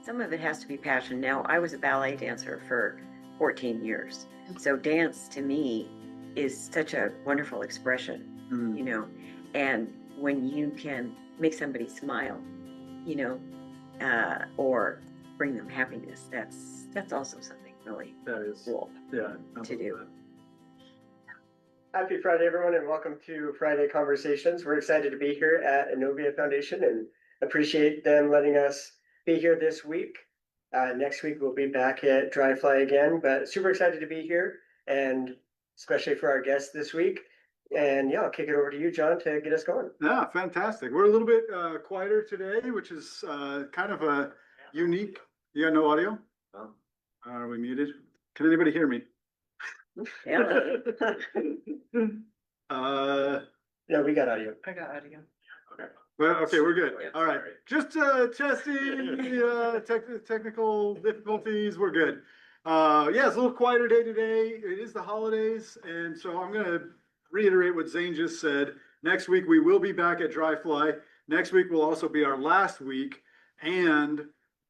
some of it has to be passion. Now, I was a ballet dancer for 14 years. So dance to me is such a wonderful expression, you know, and when you can make somebody smile, you know, or bring them happiness, that's also something really cool to do. Happy Friday, everyone, and welcome to Friday Conversations. We're excited to be here at Innovia Foundation and appreciate them letting us be here this week. Next week, we'll be back at Dry Fly again, but super excited to be here, and especially for our guests this week. And yeah, I'll kick it over to you, John, to get us going. Yeah, fantastic. We're a little bit quieter today, which is kind of a unique. You got no audio? No. Are we muted? Can anybody hear me? Yeah. Yeah, we got audio. I got audio. Okay. Well, okay, we're good. Yeah, All right. sorry. Just testing the technical difficulties. We're good. Yeah, it's a little quieter day today. It is the holidays, and so I'm going to reiterate what Zane just said. Next week we will be back at Dry Fly. Next week will also be our last week, and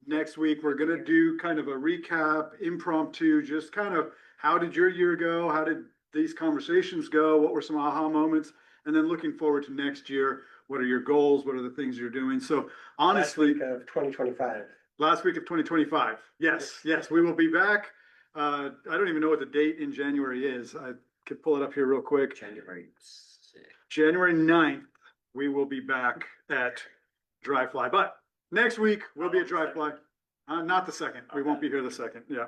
next week we're going to do kind of a recap, impromptu, just kind of how did your year go? How did these conversations go? What were some aha moments? And then looking forward to next year, what are your goals? What are the things you're doing? So honestly, Last week of 2025. last week of 2025. Yes, we will be back. I don't even know what the date in January is. I could pull it up here real quick. January 6th. January 9th, we will be back at Dry Fly. But next week, we'll be at Dry Fly. Not the second. We won't be here the second. Yeah.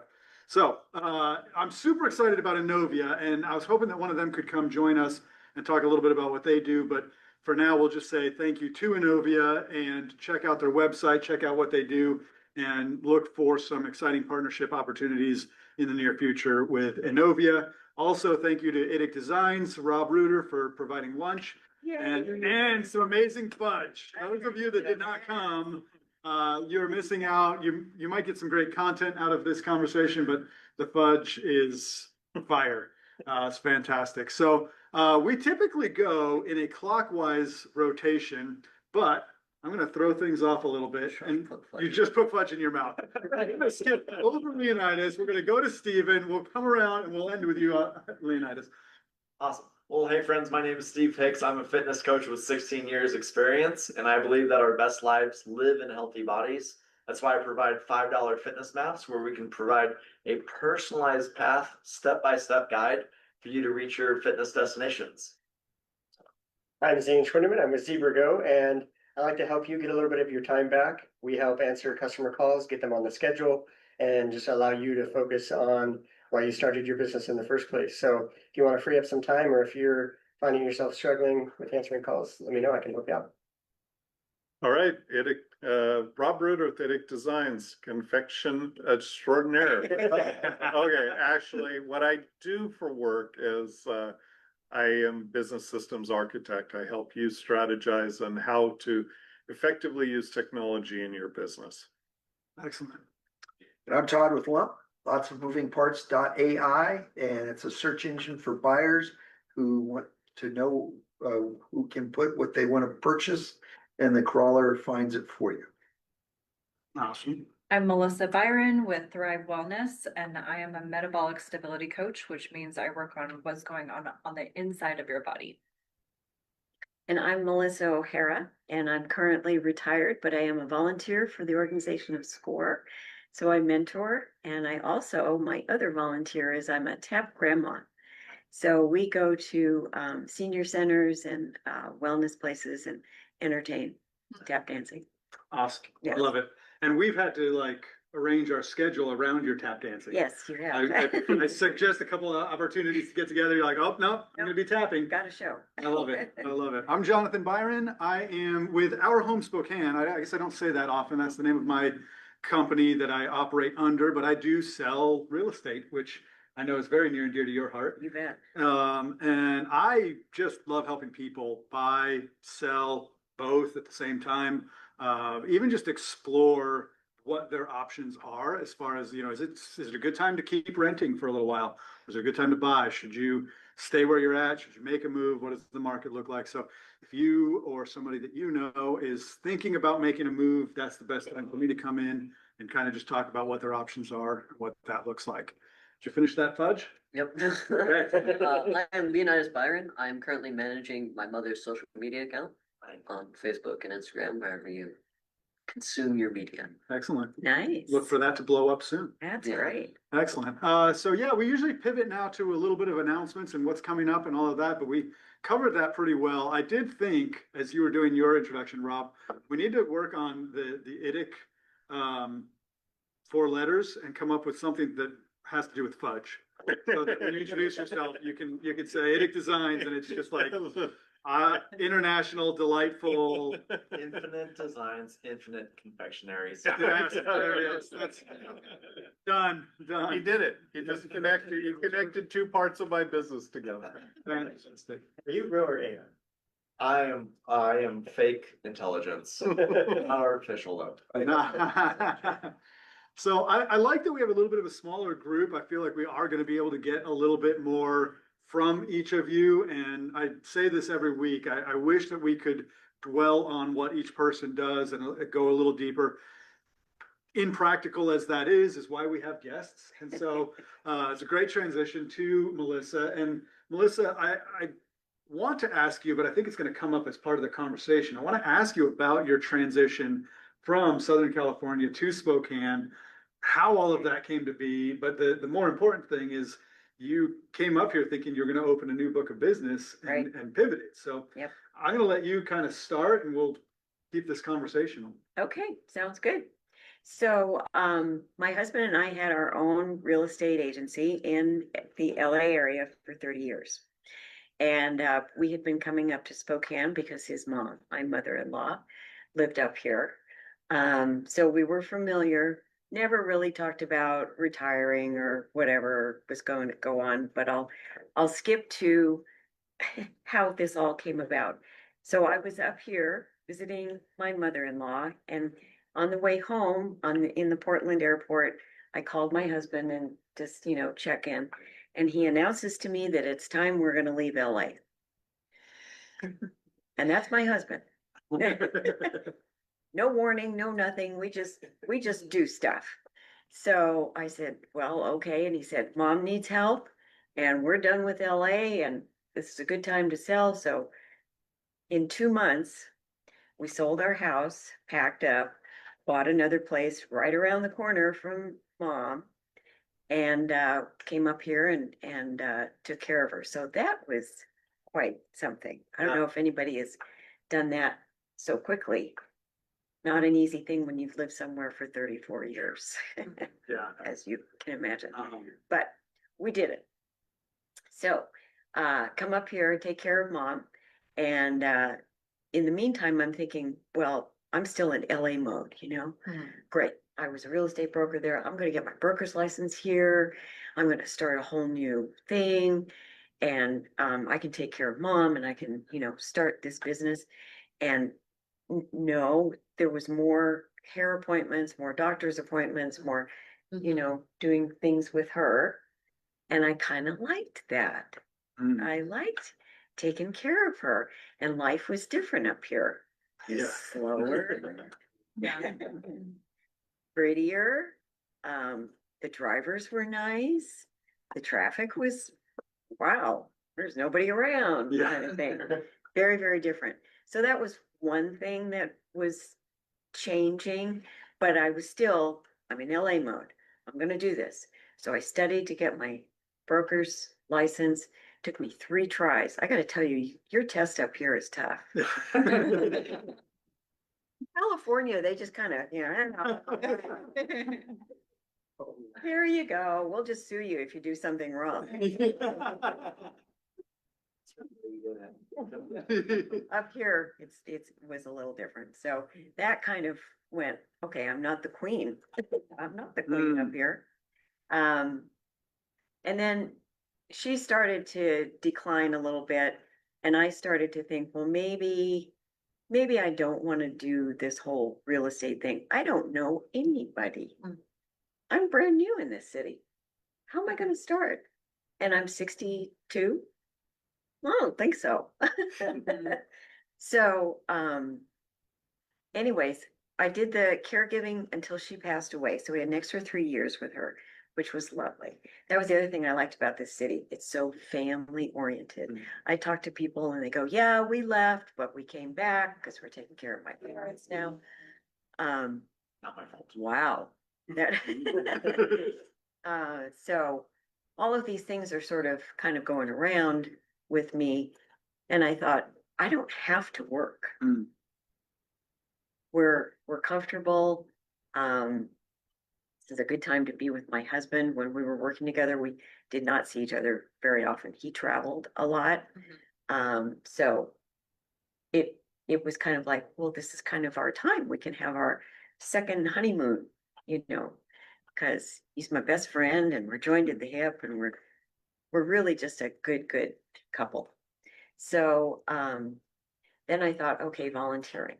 So I'm super excited about Innovia, and I was hoping that one of them could come join us and talk a little bit about what they do. But for now, we'll just say thank you to Innovia and check out their website, check out what they do, and look for some exciting partnership opportunities in the near future with Innovia. Also, thank you to Idic Designs, Rob Reuter, for providing lunch and some amazing fudge. Those of you that did not come, you're missing out. You might get some great content out of this conversation, but the fudge is fire. It's fantastic. So we typically go in a clockwise rotation, but I'm going to throw things off a little bit. And you just put fudge in your mouth. We're going to skip over Leonidas. We're going to go to Steven. We'll come around and we'll end with you, Leonidas. Awesome. Well, hey friends, my name is Steve Hicks. I'm a fitness coach with 16 years experience, and I believe that our best lives live in healthy bodies. That's why I provide $5 fitness maps where we can provide a personalized path, step-by-step guide for you to reach your fitness destinations. I'm Zane Schwendiman. I'm with Zebra Go, and I like to help you get a little bit of your time back. We help answer customer calls, get them on the schedule, and just allow you to focus on why you started your business in the first place. So if you want to free up some time, or if you're finding yourself struggling with answering calls, let me know. I can help you out. All right, Rob Reuter with Idic Designs, confection extraordinaire. Okay, actually, what I do for work is I am business systems architect. I help you strategize on how to effectively use technology in your business. Excellent. And I'm Todd with Lump, lots of moving parts.ai, and it's a search engine for buyers who want to know who can put what they want to purchase, and the crawler finds it for you. Awesome. I'm Melissa Biron with Thrive Wellness, and I am a metabolic stability coach, which means I work on what's going on the inside of your body. And I'm Melissa O'Hara, and I'm currently retired, but I am a volunteer for the organization of SCORE. So I mentor, and I also, my other volunteer is I'm a tap grandma. So we go to senior centers and wellness places and entertain tap dancing. Awesome. Yes. I love it. And we've had to like arrange our schedule around your tap dancing. Yes, you have. I suggest a couple of opportunities to get together. You're like, oh, no, I'm going to be tapping. Got a show. I love it. I love it. I'm Jonathan Biron. I am with Our Home Spokane. I guess I don't say that often. That's the name of my company that I operate under, but I do sell real estate, which I know is very near and dear to your heart. You bet. And I just love helping people buy, sell, both at the same time. Even just explore what their options are as far as, you know, is it a good time to keep renting for a little while? Is it a good time to buy? Should you stay where you're at? Should you make a move? What does the market look like? So if you or somebody that you know is thinking about making a move, that's the best time for me to come in and kind of just talk about what their options are, what that looks like. Did you finish that fudge? Yep. Okay. I am Leonidas Biron. I am currently managing my mother's social media account on Facebook and Instagram, wherever you consume your media. Excellent. Nice. Look for that to blow up soon. That's Yeah. great. Excellent. So yeah, we usually pivot now to a little bit of announcements and what's coming up and all of that, but we covered that pretty well. I did think, as you were doing your introduction, Rob, we need to work on the IDIC 4 letters and come up with something that has to do with fudge. So that when you introduce yourself, you can say IDIC Designs, and it's just like international, delightful. Infinite designs, infinite confectionaries. Yes, there it is. That's done. He did it. He just connected 2 parts of my business together. Fantastic. Are you real or AI? I am fake intelligence, not artificial though. So I like that we have a little bit of a smaller group. I feel like we are going to be able to get a little bit more from each of you. And I say this every week. I wish that we could dwell on what each person does and go a little deeper. Impractical as that is why we have guests. And so it's a great transition to Melissa. And Melissa, I want to ask you, but I think it's going to come up as part of the conversation. I want to ask you about your transition from Southern California to Spokane, how all of that came to be. But the more important thing is you came up here thinking you're going to open a new book of business and pivoted. So Yep. I'm going to let you kind of start and we'll keep this conversational. Okay, sounds good. So, my husband and I had our own real estate agency in the LA area for 30 years. And, we had been coming up to Spokane because his mom, my mother-in-law, lived up here. So we were familiar, never really talked about retiring or whatever was going to go on, but I'll skip to how this all came about. So I was up here visiting my mother-in-law, and on the way home in the Portland airport, I called my husband and just, check in. And he announces to me that it's time we're gonna leave LA. And that's my husband. No warning, no nothing. We just do stuff. So I said, well, okay. And he said, Mom needs help and we're done with LA and this is a good time to sell. So in 2 months, we sold our house, packed up, bought another place right around the corner from Mom, and came up here and took care of her. So that was quite something. I don't know if anybody has done that so quickly. Not an easy thing when you've lived somewhere for 34 years, Yeah. as you can imagine. But we did it. So come up here and take care of Mom. And in the meantime, I'm thinking, well, I'm still in LA mode, Great. I was a real estate broker there. I'm going to get my broker's license here. I'm going to start a whole new thing. And I can take care of Mom and I can, start this business. And no, there was more hair appointments, more doctor's appointments, more, doing things with her. And I kind of liked that. I liked taking care of her. And life was different up here. Yeah. Slower. Prettier. The drivers were nice. The traffic was, wow, there's nobody around kind of thing. Very, very different. So that was one thing that was changing, but I'm in LA mode. I'm going to do this. So I studied to get my broker's license. Took me 3 tries. I got to tell you, your test up here is tough. California, they just kind of, here you go. We'll just sue you if you do something wrong. Up here, it was a little different. So that kind of went, okay, I'm not the queen. I'm not the queen up here. And then she started to decline a little bit. And I started to think, well, maybe I don't want to do this whole real estate thing. I don't know anybody. I'm brand new in this city. How am I going to start? And I'm 62. I don't think so. So, anyways, I did the caregiving until she passed away. So we had an extra 3 years with her, which was lovely. That was the other thing I liked about this city. It's so family oriented. I talk to people and they go, yeah, we left, but we came back because we're taking care of my parents now. Not my fault. Wow. That, so all of these things are sort of kind of going around with me. And I thought, I don't have to work. Mm. We're comfortable. This is a good time to be with my husband. When we were working together, we did not see each other very often. He traveled a lot. So it was kind of like, well, this is kind of our time. We can have our second honeymoon, you know, because he's my best friend and we're joined at the hip and we're really just a good couple. So then I thought, okay, volunteering.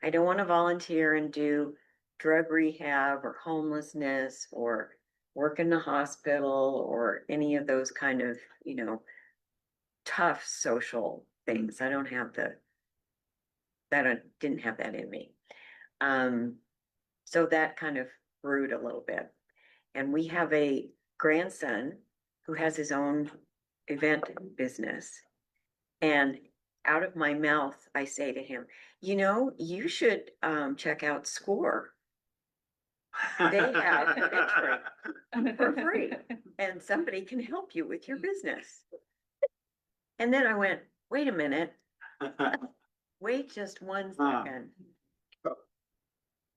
I don't want to volunteer and do drug rehab or homelessness or work in the hospital or any of those kind of, you know, tough social things. I don't have didn't have that in me. So that kind of brewed a little bit. And we have a grandson who has his own event business. And out of my mouth, I say to him, you know, you should check out SCORE. They have mentoring for free and somebody can help you with your business. And then I went, wait a minute, wait just 1 second.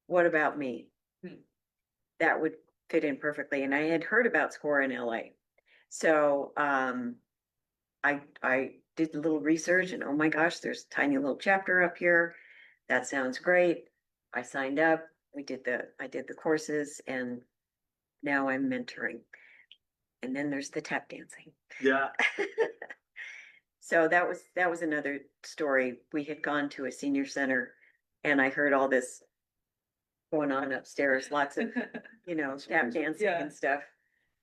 What about me? That would fit in perfectly. And I had heard about SCORE in LA. So I did a little research and oh my gosh, there's a tiny little chapter up here. That sounds great. I signed up. I did the courses and now I'm mentoring. And then there's the tap dancing. Yeah. So that was another story. We had gone to a senior center and I heard all this going on upstairs, lots of, you know, tap dancing and stuff.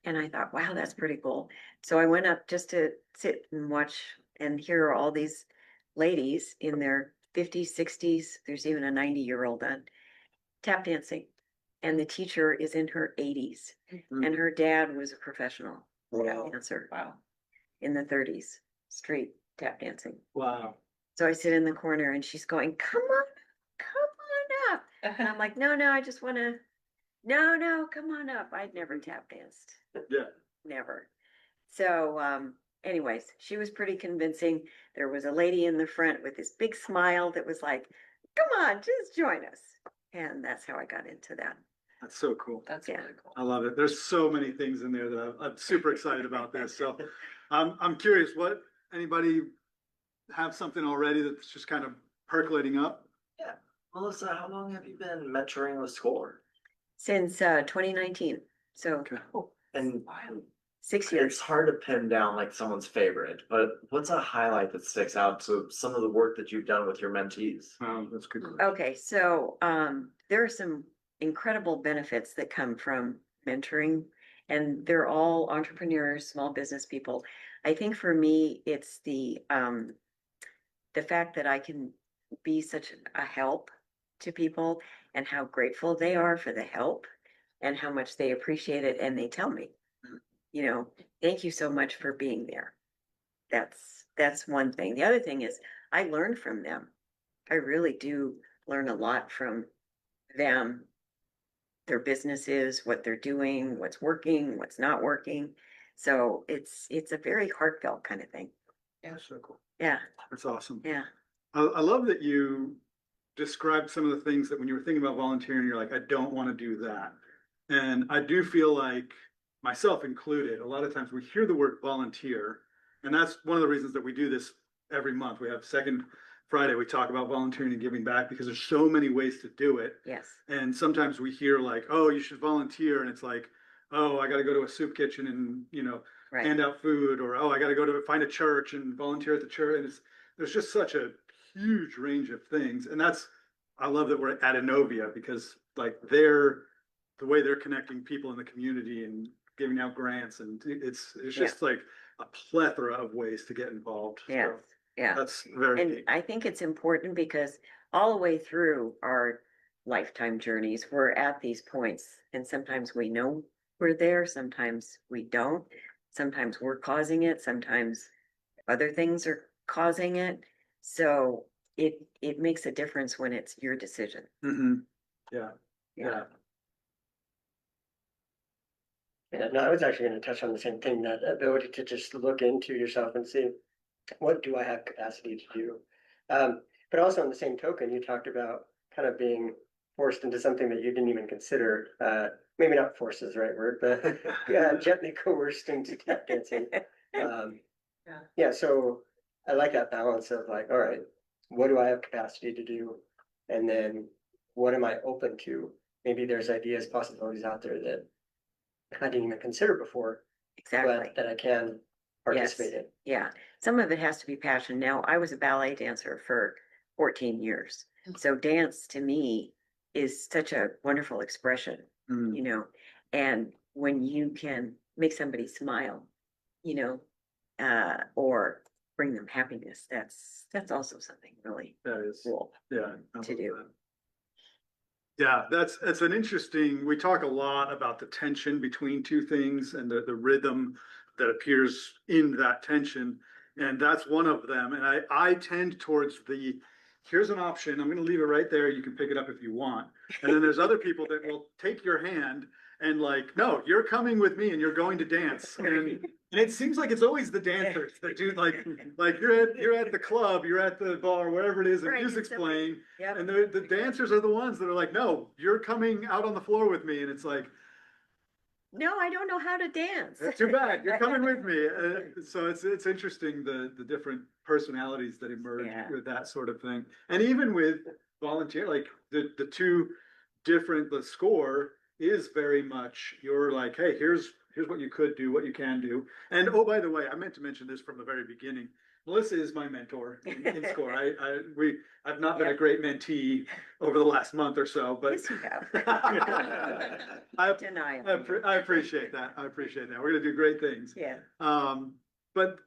And I thought, wow, that's pretty cool. So I went up just to sit and watch and hear all these ladies in their 50s, 60s. There's even a 90-year-old on tap dancing. And the teacher is in her 80s. And her dad was a professional tap dancer. Wow. In the 30s, street tap dancing. Wow. So I sit in the corner and she's going, come on up. And I'm like, no, I just want to, no, come on up. I'd never tap danced. Yeah. Never. So, anyways, she was pretty convincing. There was a lady in the front with this big smile that was like, come on, just join us. And that's how I got into that. That's so cool. That's Yeah. really cool. I love it. There's so many things in there that I'm super excited about this. So I'm curious, anybody have something already that's just kind of percolating up? Yeah. Melissa, how long have you been mentoring with SCORE? Since 2019. So Okay. And 6 years. it's hard to pin down like someone's favorite, but what's a highlight that sticks out to some of the work that you've done with your mentees? That's good. Okay, so there are some incredible benefits that come from mentoring, and they're all entrepreneurs, small business people. I think for me, it's the fact that I can be such a help to people and how grateful they are for the help and how much they appreciate it, and they tell me, you know, thank you so much for being there. That's one thing. The other thing is I learn from them. I really do learn a lot from them, their businesses, what they're doing, what's working, what's not working. So it's a very heartfelt kind of thing. That's so cool. Yeah, That's awesome. yeah. I love that you described some of the things that when you were thinking about volunteering, you're like, I don't want to do that. And I do feel like, myself included, a lot of times we hear the word volunteer, and that's one of the reasons that we do this every month. We have second Friday, we talk about volunteering and giving back because there's so many ways to do it. Yes. And sometimes we hear like, oh, you should volunteer. And it's like, oh, I got to go to a soup kitchen and, you know, Right. hand out food, or, oh, I got to go to find a church and volunteer at the church. And there's just such a huge range of things. And I love that we're at Innovia because like the way they're connecting people in the community and giving out grants. And it's just like a plethora of ways to get involved. Yeah. So Yeah. that's very And neat. I think it's important because all the way through our lifetime journeys, we're at these points, and sometimes we know we're there, sometimes we don't. Sometimes we're causing it, sometimes other things are causing it. So it makes a difference when it's your decision. Yeah, Yeah. yeah. Yeah, no, I was actually gonna touch on the same thing, that ability to just look into yourself and see, what do I have capacity to do? But also on the same token, you talked about kind of being forced into something that you didn't even consider, maybe not forced is the right word, but gently coerced into tap dancing. Yeah, so I like that balance of like, all right, what do I have capacity to do? And then what am I open to? Maybe there's ideas, possibilities out there that I didn't even consider before, Exactly. but that I can participate in. Yeah, some of it has to be passion. Now, I was a ballet dancer for 14 years. So dance to me is such a wonderful expression, you know, and when you can make somebody smile, you know, or bring them happiness, that's also something really That is, cool yeah. I to love do. that. Yeah, that's an interesting, we talk a lot about the tension between two things and the rhythm that appears in that tension. And that's one of them. And I tend towards here's an option. I'm going to leave it right there. You can pick it up if you want. And then there's other people that will take your hand and like, no, you're coming with me and you're going to dance. And it seems like it's always the dancers that do like you're at the club, you're at the bar, wherever it is, and Right, music's it's playing. Yep. And the dancers are the ones that are like, no, you're coming out on the floor with me. And it's like, No, I don't know how to dance. too bad, you're coming with me. So it's interesting the different personalities that emerge Yeah. with that sort of thing. And even with volunteer, like the two different, the score is very much, you're like, hey, here's what you could do, what you can do. And oh, by the way, I meant to mention this from the very beginning. Melissa is my mentor in score. I've not been a great mentee over the last month or so, but Yes, you have. Deny it. I appreciate that. I appreciate that. We're gonna do great things. Yeah. But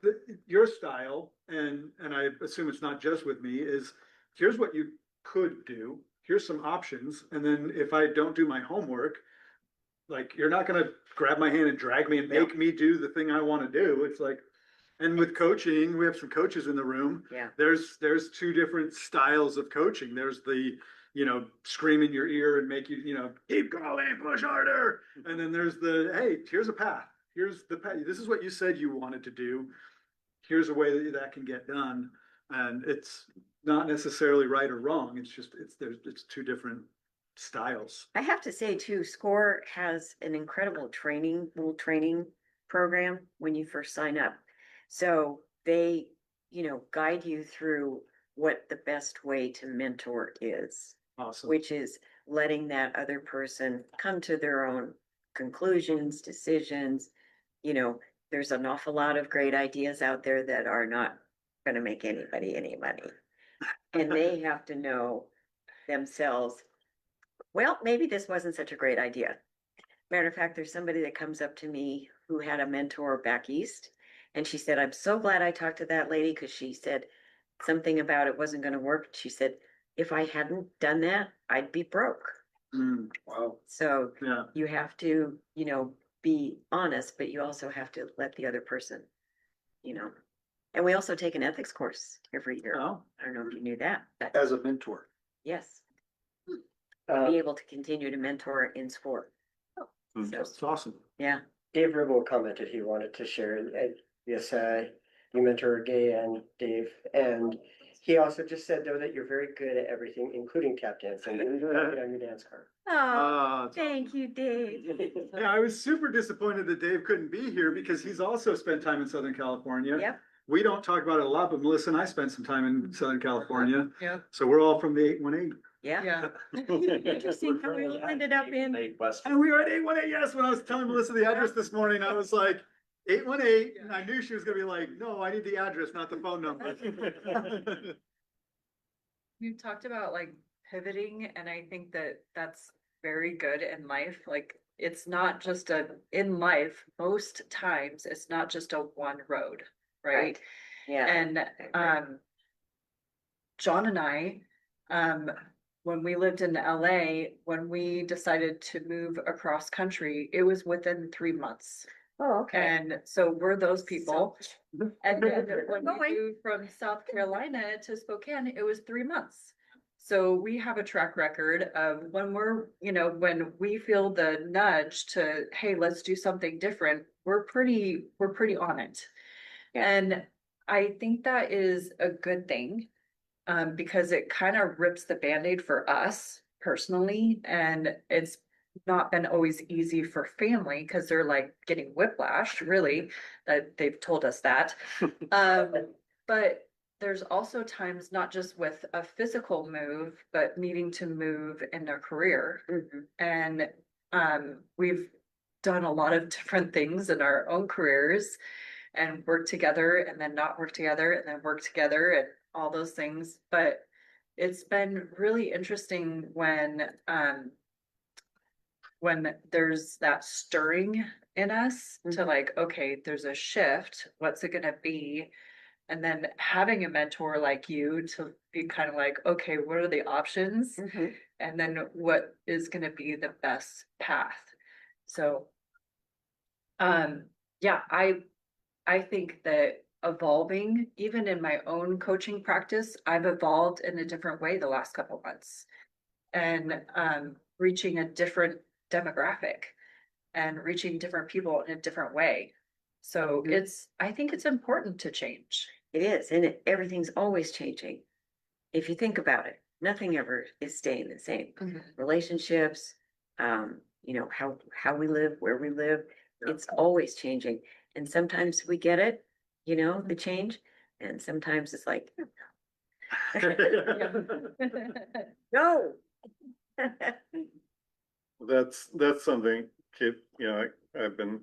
your style, and I assume it's not just with me, is here's what you could do. Here's some options, and then if I don't do my homework, like you're not gonna grab my hand and drag me and make me do the thing I want to do. It's like, and with coaching, we have some coaches in the room. Yeah. There's two different styles of coaching. There's the, scream in your ear and make you, keep going, push harder. And then there's the, hey, here's a path. Here's the path. This is what you said you wanted to do. Here's a way that can get done. And it's not necessarily right or wrong. It's just, it's two different styles. I have to say too, SCORE has an incredible training program when you first sign up. So they, guide you through what the best way to mentor is. Awesome. Which is letting that other person come to their own conclusions, decisions. There's an awful lot of great ideas out there that are not going to make anybody any money. And they have to know themselves, well, maybe this wasn't such a great idea. Matter of fact, there's somebody that comes up to me who had a mentor back east. And she said, I'm so glad I talked to that lady because she said something about it wasn't going to work. She said, if I hadn't done that, I'd be broke. Wow. So you have to, be honest, but you also have to let the other person, And we also take an ethics course every year. Oh. I don't know if you knew that. But As a mentor. yes. Be able to continue to mentor in sport. So, That's awesome. yeah. Dave Ribble commented he wanted to share, yes, you mentor Gay and Dave, and he also just said though that you're very good at everything, including tap dancing, and on your dance card. Oh, thank you, Dave. Yeah, I was super disappointed that Dave couldn't be here because he's also spent time in Southern California. Yep. We don't talk about it a lot, but Melissa and I spent some time in Southern California. Yep. So we're all from the 818. Yeah. Yeah. Interesting how we all ended up in. And we were at 818, yes. When I was telling Melissa the address this morning, I was like, 818, and I knew she was gonna be like, no, I need the address, not the phone number. You talked about like pivoting, and I think that that's very good in life. Like it's not just in life, most times it's not just a one road, right? Yeah. And John and I when we lived in LA, when we decided to move across country, it was within 3 months. Oh, okay. And so we're those people. And then when we Going. moved from South Carolina to Spokane, it was 3 months. So we have a track record of when we're, when we feel the nudge to, hey, let's do something different, we're pretty on it. And I think that is a good thing, because it kind of rips the Band-Aid for us personally, and it's not been always easy for family because they're like getting whiplash, really, that they've told us that. But there's also times not just with a physical move, but needing to move in their career. And we've done a lot of different things in our own careers and work together and then not work together and then work together and all those things. But it's been really interesting when there's that stirring in us to like, okay, there's a shift. What's it gonna be? And then having a mentor like you to be kind of like, okay, what are the options? And then what is gonna be the best path? So, yeah, I think that evolving, even in my own coaching practice, I've evolved in a different way the last couple of months. And reaching a different demographic and reaching different people in a different way. So I think it's important to change. It is, and everything's always changing. If you think about it, nothing ever is staying the same. Relationships, how we live, where we live, it's always changing. And sometimes we get it, the change, and sometimes it's like, no. That's something, kid, I've been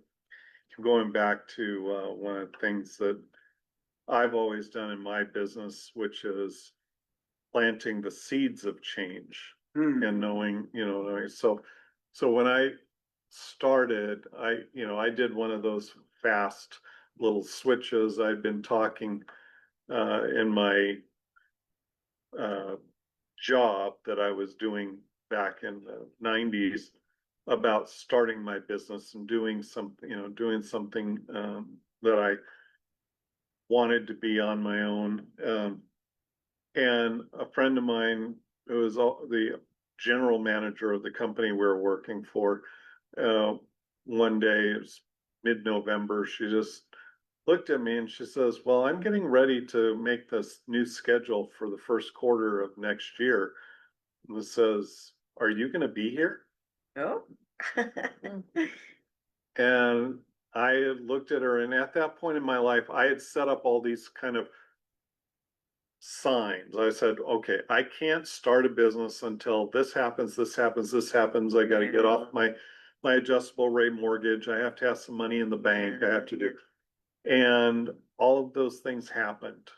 going back to, one of the things that I've always done in my business, which is planting the seeds of change and knowing, so when I started, I did one of those fast little switches. I'd been talking, in my, job that I was doing back in the 90s about starting my business and doing something, that I wanted to be on my own. And a friend of mine who was the general manager of the company we were working for, one day, it was mid-November, she just looked at me and she says, well, I'm getting ready to make this new schedule for the first quarter of next year. And it says, are you going to be here? Oh. And I looked at her, and at that point in my life, I had set up all these kind of signs. I said, okay, I can't start a business until this happens, this happens, this happens. I got to get off my adjustable rate mortgage. I have to have some money in the bank. I have to do. And all of those things happened.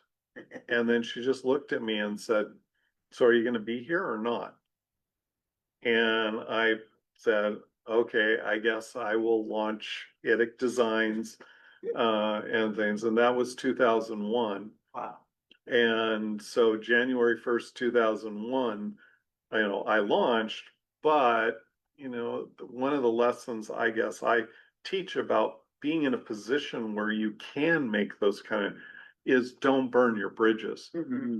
And then she just looked at me and said, so are you going to be here or not? And I said, okay, I guess I will launch Idic Designs, and things. And that was 2001. Wow. And so January 1st, 2001, I launched, but, one of the lessons I guess I teach about being in a position where you can make those is don't burn your bridges.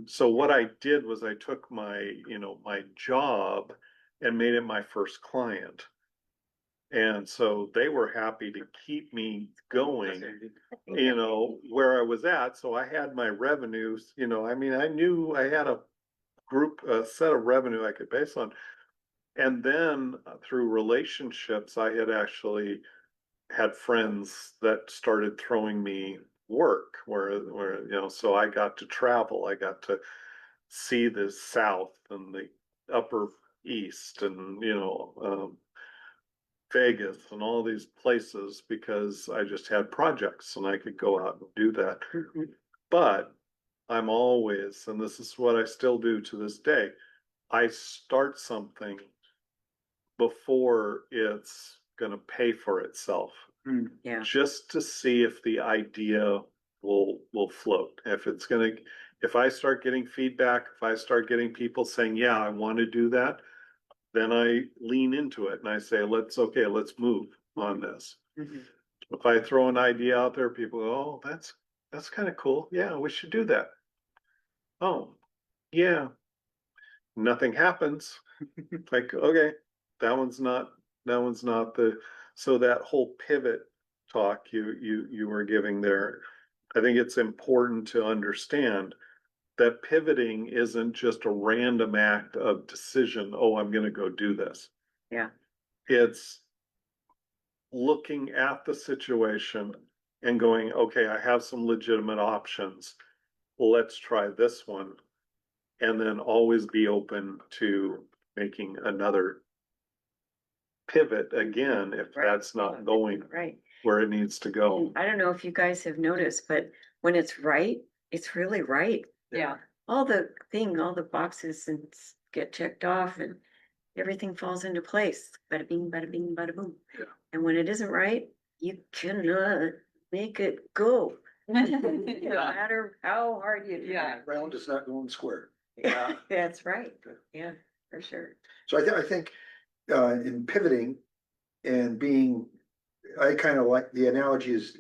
So what I did was I took my job and made it my first client. And so they were happy to keep me going, where I was at. So I had my revenues, I knew I had a set of revenue I could base on. And then through relationships, I had actually had friends that started throwing me work where, so I got to travel. I got to see the South and the Upper East and, Vegas and all these places because I just had projects and I could go out and do that. But I'm always, and this is what I still do to this day, I start something before it's going to pay for itself. Yeah. Just to see if the idea will float, if it's going to If I start getting feedback, if I start getting people saying, yeah, I want to do that, then I lean into it and I say, let's move on this. Mhm. If I throw an idea out there, people go, oh, that's kind of cool. Yeah, we should do that. Oh, yeah. Nothing happens. Like, okay, that one's not so that whole pivot talk you were giving there, I think it's important to understand that pivoting isn't just a random act of decision. Oh, I'm going to go do this. Yeah. It's looking at the situation and going, okay, I have some legitimate options. Let's try this one. And then always be open to making another pivot again if Right. that's not going Right. where it needs to go. And I don't know if you guys have noticed, but when it's right, it's really right. Yeah. All the boxes and get checked off and everything falls into place. Bada bing, bada bing, bada boom. Yeah. And when it isn't right, you cannot make it go. No matter how hard you try. Yeah. Round is not going square. Yeah. That's right. Yeah, for sure. So I think in pivoting and being, I kind of like the analogy is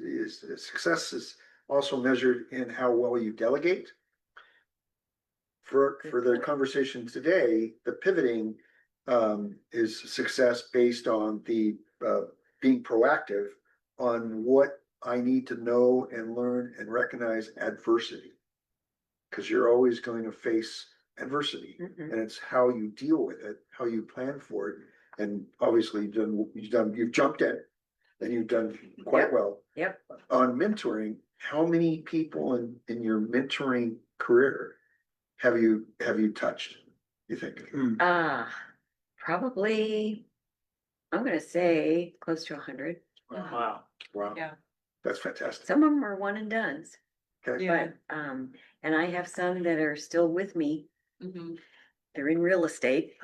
success is also measured in how well you delegate. For the conversation today, the pivoting is success based on the being proactive on what I need to know and learn and recognize adversity. Because you're always going to face adversity, Mhm. and it's how you deal with it, how you plan for it. And obviously you've jumped in and you've done quite Yep. well. Yep. On mentoring, how many people in your mentoring career have you touched, you think? Probably, I'm gonna say close to 100. Wow. Wow. Yeah. That's fantastic. Some of them are one and dones, Okay. Yeah. but, and I have some that are still with me. Mhm. They're in real estate.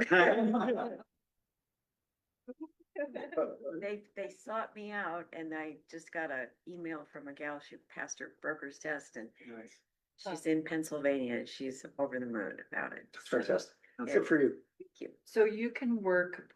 They sought me out and I just got a email from a gal, she passed her broker's test and Nice. she's in Pennsylvania and she's over the moon about it. That's fantastic. Yeah. Good for you. Thank you. So you can work,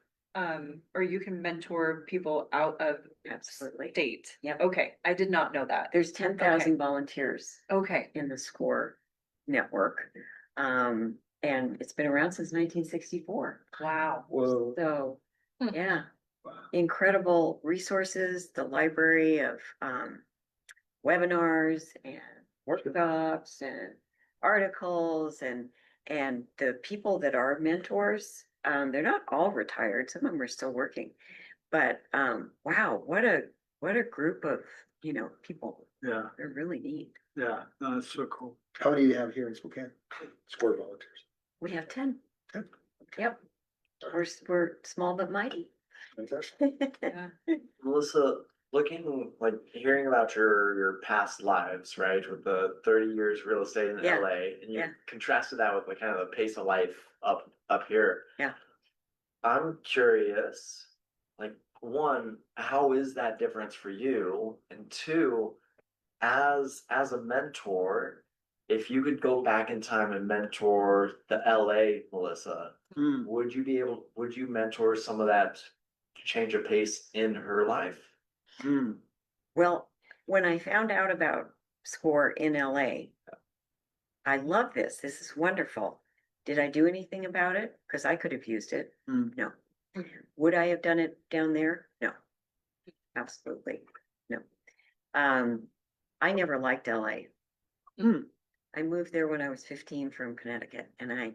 or you can mentor people out of Absolutely. state? Yep. Okay, I did not know that. There's 10,000 volunteers Okay, in the SCORE network. And it's been around since 1964. wow. Whoa. So, Hmm. yeah, Wow. incredible resources, the library of webinars and workshops and articles and the people that are mentors, they're not all retired, some of them are still working. But wow, what a group of, people. Yeah, They're really neat. yeah, no, that's so cool. How many do you have here in Spokane? SCORE volunteers. We have 10. 10. Yep. We're small but mighty. Fantastic. Yeah. Melissa, looking like hearing about your past lives, right, with the 30 years real estate in Yeah. LA, and you Yeah. contrasted that with like kind of the pace of life up here. Yeah. I'm curious, like one, how is that difference for you? And two, as a mentor, if you could go back in time and mentor the LA Melissa, Mm. would you mentor some of that change of pace in her life? Mm. Well, when I found out about SCORE in LA, I love this. This is wonderful. Did I do anything about it? Because I could have used it. Mm. No. Would I have done it down there? No. Absolutely. No. I never liked LA. Mm. I moved there when I was 15 from Connecticut and I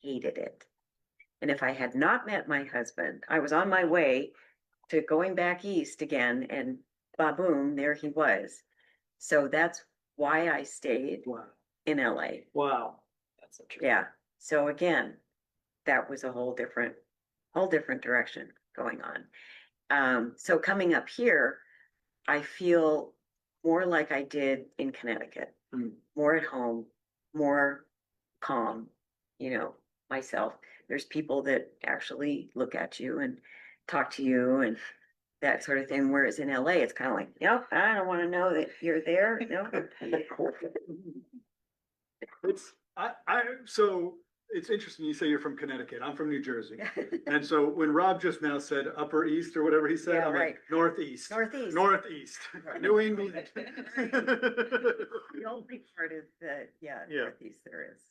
hated it. And if I had not met my husband, I was on my way to going back east again and ba-boom, there he was. So that's why I stayed Wow. in LA. Wow. That's interesting. Yeah. So again, that was a whole different direction going on. So coming up here, I feel more like I did in Connecticut, Mm. more at home, more calm, myself. There's people that actually look at you and talk to you and that sort of thing. Whereas in LA, it's kind of like, nope, I don't want to know that you're there. No. So it's interesting. You say you're from Connecticut. I'm from New Jersey. And so when Rob just now said Upper East or whatever he said, Yeah, I'm right. like Northeast. Northeast. Northeast. New England. The only part of the, Yeah. northeast there is.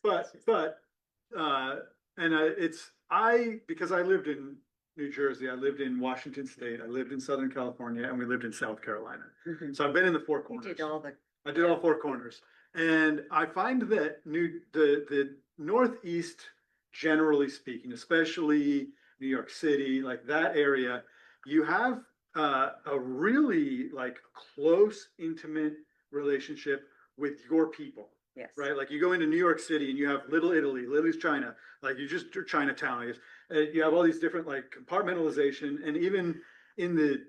Because I lived in New Jersey, I lived in Washington State, I lived in Southern California, and we lived in South Carolina. Mhm. So I've been in the four You corners. did all the, I did all four corners. And I find that the Northeast, generally speaking, especially New York City, like that area, you have a really like close, intimate relationship with your people. yes. Right, like you go into New York City and you have Little Italy, Little's China, like you just Chinatown. I guess you have all these different like compartmentalization, and even in the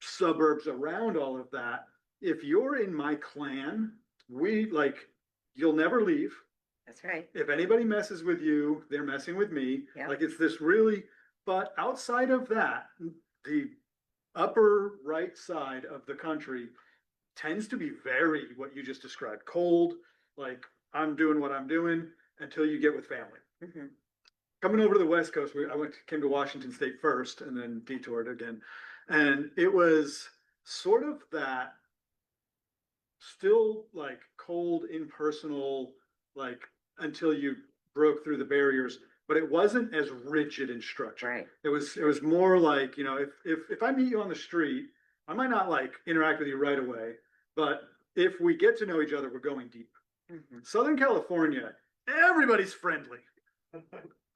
suburbs around all of that, if you're in my clan, you'll never leave. That's right. If anybody messes with you, they're messing with me. Yeah. Like it's this really, but outside of that, the upper right side of the country tends to be very what you just described, cold, like I'm doing what I'm doing until you get with family. Mhm. Coming over to the West Coast, came to Washington State first and then detoured again. And it was sort of that still like cold, impersonal, like until you broke through the barriers, but it wasn't as rigid in structure. Right. It was more like, you know, if I meet you on the street, I might not like interact with you right away, but if we get to know each other, we're going deep. Mhm. Southern California, everybody's friendly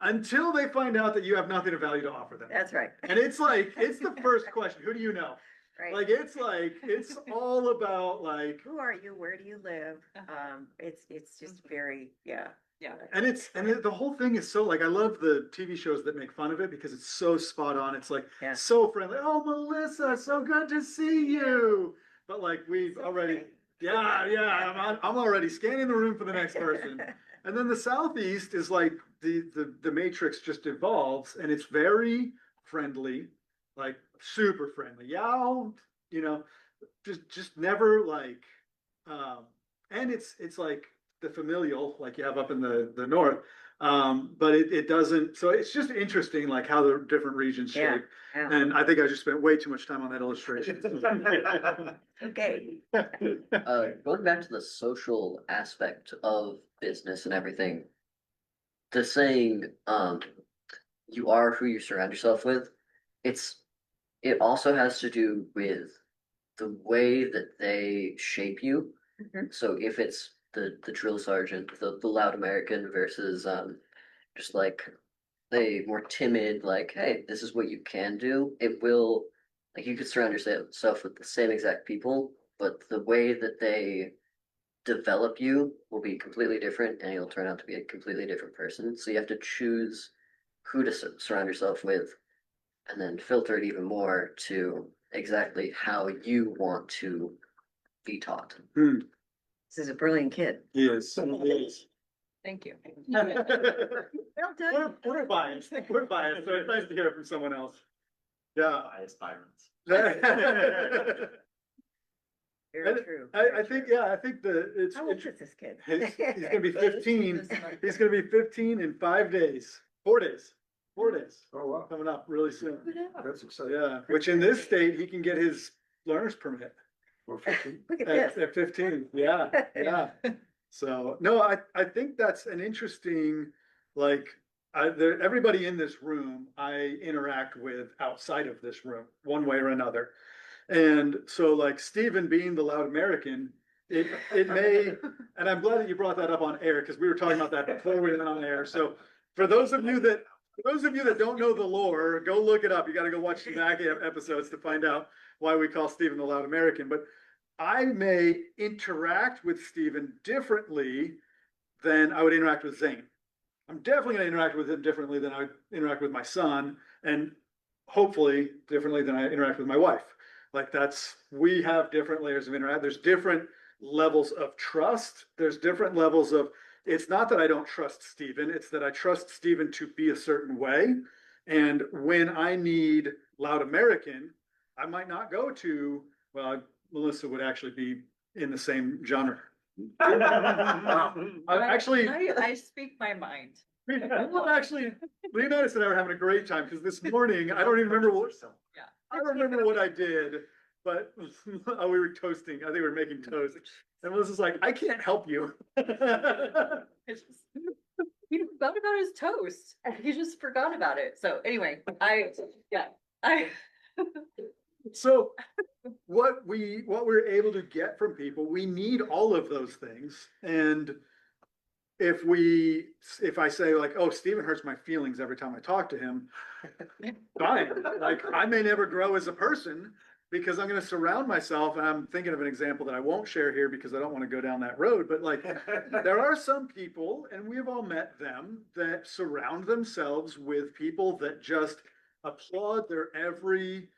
until they find out that you have nothing of value to offer them. That's right. And it's like, it's the first question. Who do you know? Right. Like, it's all about like, Who are you? Where do you live? It's just very, yeah. Yeah. and the whole thing is so like, I love the TV shows that make fun of it because it's so spot on. It's like, Yeah. so friendly. Oh, Melissa, so good to see you. But like, we've So already, great. yeah, I'm already scanning the room for the next person. And then the Southeast is like the matrix just evolves and it's very friendly, like super friendly. Yeah, you know, just never like, and it's like the familial like you have up in the north. But it doesn't, so it's just interesting like how the different regions Yeah, shape. yeah. And I think I just spent way too much time on that illustration. Okay. Going back to the social aspect of business and everything, the saying, you are who you surround yourself with, it also has to do with the way that they shape you. Mhm. So if it's the drill sergeant, the loud American versus just like the more timid, like, hey, this is what you can do, it will, like, you could surround yourself with the same exact people, but the way that they develop you will be completely different and you'll turn out to be a completely different person. So you have to choose who to surround yourself with and then filter it even more to exactly how you want to be taught. Hmm. This is a brilliant kid. Yes. Thank you. Well done. We're biased. We're biased. So it's nice to hear it from someone else. Yeah. Biased Byrons. Very true. I think, yeah, I think it's. How old is this kid? He's gonna be 15. He's gonna be 15 in 5 days, 4 days, 4 days. Oh, wow. Coming up really soon. That's exciting. Yeah, which in this state, he can get his learner's permit Well, 15. Look at at, this. at 15. Yeah, yeah. So, no, I think that's an interesting, like, everybody in this room, I interact with outside of this room, one way or another. And so like Stephen being the loud American, it may, and I'm glad that you brought that up on air, because we were talking about that before we went on air. So for those of you that don't know the lore, go look it up. You gotta go watch the back episodes to find out why we call Stephen the loud American. But I may interact with Stephen differently than I would interact with Zane. I'm definitely gonna interact with him differently than I would interact with my son, and hopefully differently than I interact with my wife. Like we have different layers of interaction. There's different levels of trust. There's different levels of, it's not that I don't trust Stephen, it's that I trust Stephen to be a certain way. And when I need loud American, I might not go to, well, Melissa would actually be in the same genre Actually, I speak my mind. well, actually, Leonidas and I were having a great time, because this morning, I don't even remember what, Yeah. I don't remember what I did, but we were toasting, I think we were making toast. And Melissa's like, I can't help you. It's just- He forgot about his toast. He just forgot about it. So anyway, I. So what we're able to get from people, we need all of those things. And if I say like, oh, Steven hurts my feelings every time I talk to him, fine. Like, I may never grow as a person because I'm gonna surround myself, and I'm thinking of an example that I won't share here because I don't want to go down that road, but like, there are some people, and we've all met them, that surround themselves with people that just applaud their every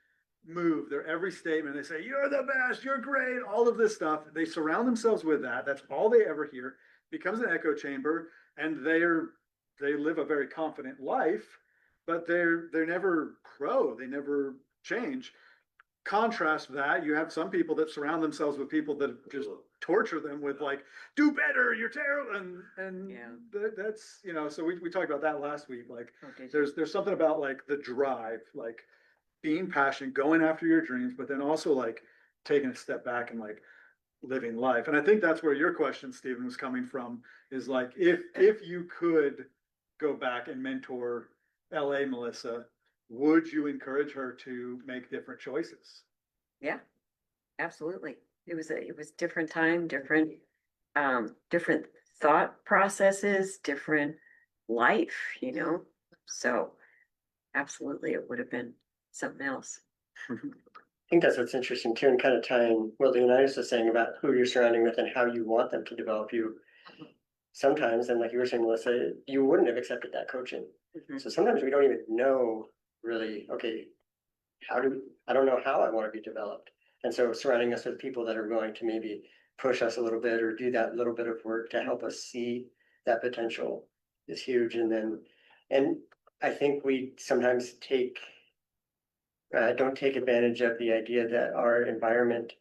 move, their every statement. They say, you're the best, you're great, all of this stuff. They surround themselves with that. That's all they ever hear. Becomes an echo chamber, and they live a very confident life, but they never grow, they never change. Contrast that, you have some people that surround themselves with people that just torture them with like, do better, you're terrible, and Yeah. that's, you know, so we talked about that last week. Like, Oh, did you? there's something about like the drive, like being passionate, going after your dreams, but then also like taking a step back and like living life. And I think that's where your question, Stephen, was coming from, is like, if you could go back and mentor LA Melissa, would you encourage her to make different choices? Yeah, absolutely. It was different time, different thought processes, different life, you know? So absolutely, it would have been something else. I think that's what's interesting too, and kind of tying what Leonidas was saying about who you're surrounding with and how you want them to develop you. Sometimes, and like you were saying, Melissa, you wouldn't have accepted that coaching. Mhm. So sometimes we don't even know really, okay, I don't know how I want to be developed. And so surrounding us with people that are going to maybe push us a little bit or do that little bit of work to help us see that potential is huge. And I think we sometimes don't take advantage of the idea that our environment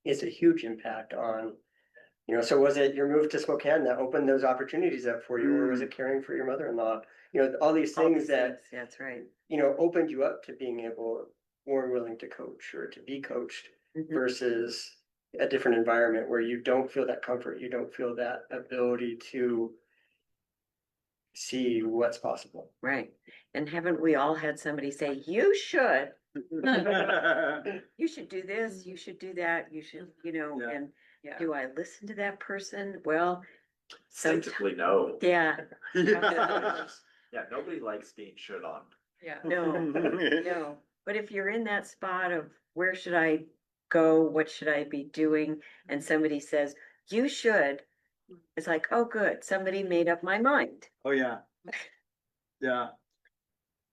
is a huge impact on, so was it your move to Spokane that opened those opportunities up for you, or was it caring for your mother-in-law? All these All things these that, things, that's right. opened you up to being able, more willing to coach or to be coached Mhm. versus a different environment where you don't feel that comfort, you don't feel that ability to see what's possible. Right. And haven't we all had somebody say, you should do this, you should do that, you should, Yeah. and Yeah. do I listen to that person? Well, sometimes, Instinctively, no. yeah, Yeah. Yeah, nobody likes being shit on. Yeah. no, no. But if you're in that spot of where should I go, what should I be doing? And somebody says, you should, it's like, oh, good, somebody made up my mind. Oh, yeah. Yeah.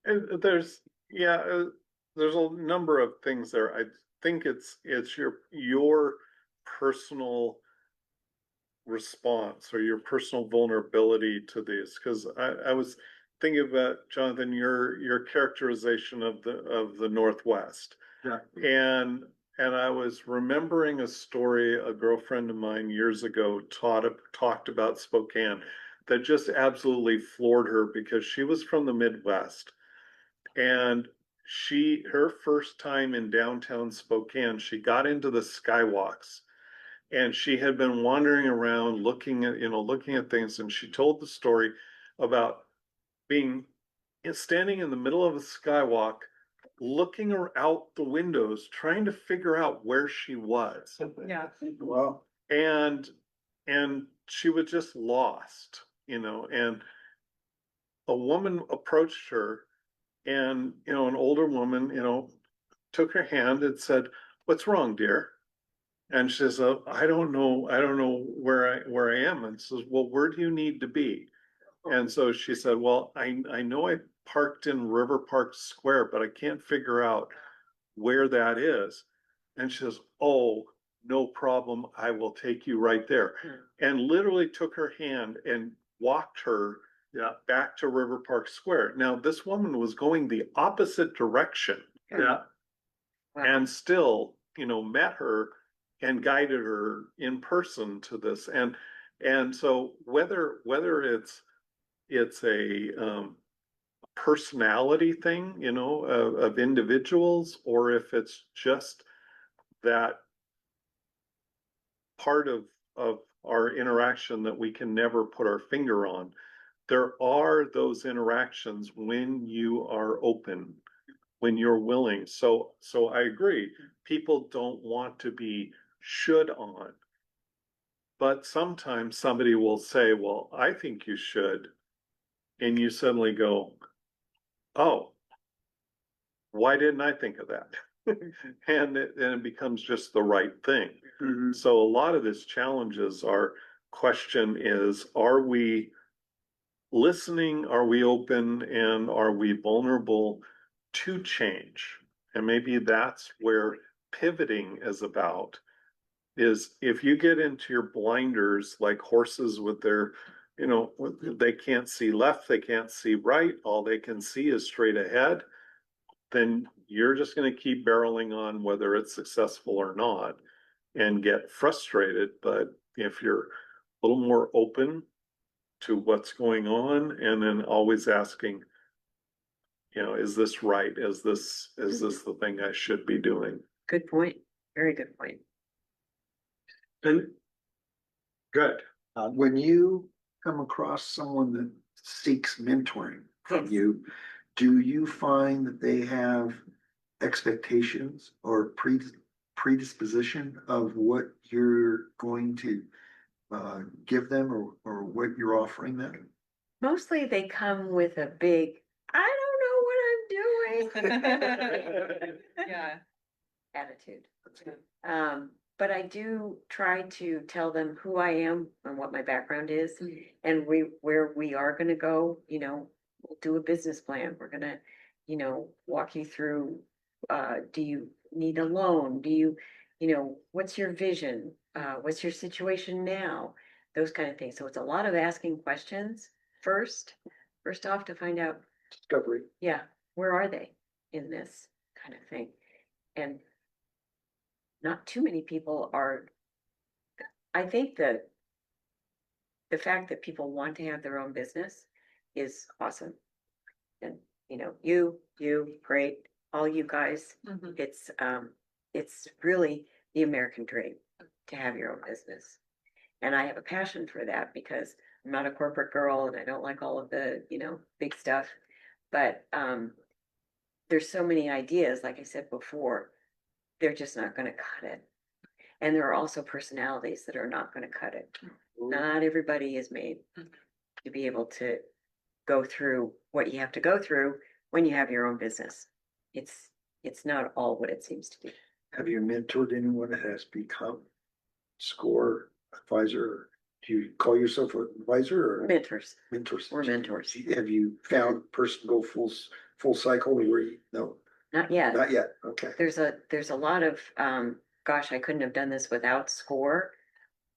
And there's a number of things there. I think it's your personal response or your personal vulnerability to these. Because I was thinking about, Jonathan, your characterization of the Northwest. Yeah. And I was remembering a story a girlfriend of mine years ago talked about Spokane that just absolutely floored her, because she was from the Midwest. And her first time in downtown Spokane, she got into the skywalks, and she had been wandering around looking at things. And she told the story about standing in the middle of a skywalk, looking out the windows, trying to figure out where she was. Yeah. Well, And she was just lost, and a woman approached her, and, an older woman, took her hand and said, "What's wrong, dear?" And she says, I don't know where I am." And says, "Well, where do you need to be?" And so she said, "Well, I know I parked in River Park Square, but I can't figure out where that is." And she says, "Oh, no problem. I will take you right there." And literally took her hand and walked her back to River Park Square. Now, this woman was going the opposite direction. Yeah. Wow. And still, met her and guided her in person to this. And so whether it's a personality thing, you know, of individuals, or if it's just that part of our interaction that we can never put our finger on. There are those interactions when you are open, when you're willing. So I agree. People don't want to be should on. But sometimes somebody will say, well, I think you should. And you suddenly go, oh, why didn't I think of that? And it becomes just the right thing. So a lot of this challenges our question is, are we listening? Are we open? And are we vulnerable to change? And maybe that's where pivoting is about, is if you get into your blinders like horses with their, you know, they can't see left, they can't see right, all they can see is straight ahead, then you're just going to keep barreling on whether it's successful or not and get frustrated. But if you're a little more open to what's going on, and then always asking, you know, is this right? Is this the thing I should be doing? Good point. Very good point. And good. When you come across someone that seeks mentoring from you, do you find that they have expectations or predisposition of what you're going to give them, or what you're offering them? Mostly they come with a big, I don't know what I'm doing Yeah. attitude. But I do try to tell them who I am and what my background is, and where we are gonna go. You know, we'll do a business plan. We're gonna, you know, walk you through, do you need a loan? Do you know, what's your vision? What's your situation now? Those kind of things. So it's a lot of asking questions first off, to find out, Discovery. yeah, where are they in this kind of thing? And not too many people are, I think that the fact that people want to have their own business is awesome. And, you know, you, great, all you guys, it's really the American dream to have your own business. And I have a passion for that because I'm not a corporate girl and I don't like all of the, you know, big stuff. But there's so many ideas, like I said before, they're just not going to cut it. And there are also personalities that are not going to cut it. Not everybody is made to be able to go through what you have to go through when you have your own business. It's not all what it seems to be. Have you mentored anyone that has become SCORE advisor? Do you call yourself an advisor or Mentors. mentors? We're mentors. Have you found a person go full cycle where you, no, Not yet. not yet, okay. There's a lot of, gosh, I couldn't have done this without SCORE.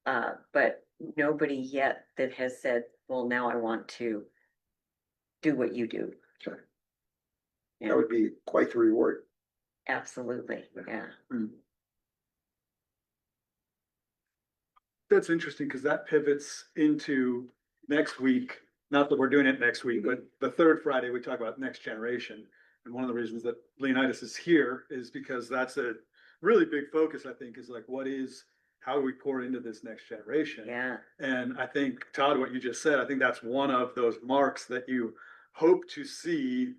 But nobody yet that has said, well, now I want to do what you do. Okay. Yeah, That would be quite the reward. absolutely, yeah. That's interesting because that pivots into next week. Not that we're doing it next week, but the third Friday, we talk about next generation. And one of the reasons that Leonidas is here is because that's a really big focus, I think, is like, how do we pour into this next generation? Yeah. And I think, Todd, what you just said, I think that's one of those marks that you hope to see,